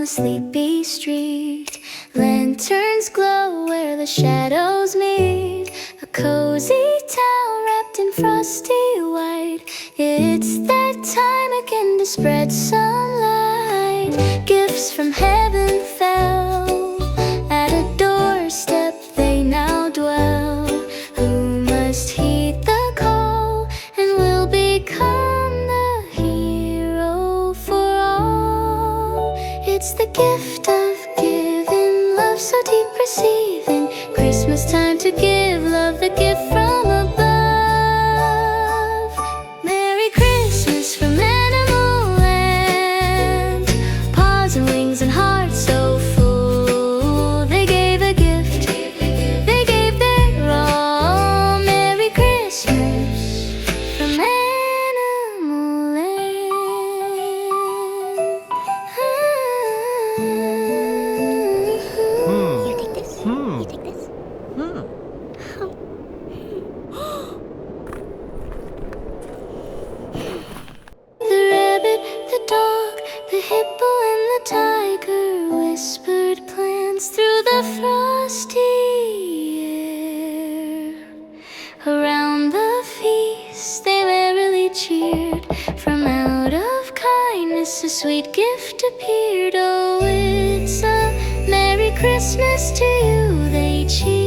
the sleepy street. Lanterns glow where the shadows meet. A cozy town wrapped in frosty white. It's that time again to spread sunlight. Gifts from heaven fell. At a doorstep they now dwell. Who must heed the call and will become the hero for all. It's the gift of giving, love so deep receiving. Christmas time to give love, the gift from above. Merry Christmas from Animal Land. Paws and wings and hearts so full. They gave a gift, they gave their all. Merry Christmas from Animal Land. You take this? You take this? The rabbit, the dog, the hippo and the tiger whispered plans through the frosty air. Around the feast they merrily cheered. From out of kindness a sweet gift appeared. Oh, it's a Merry Christmas to you, they cheered.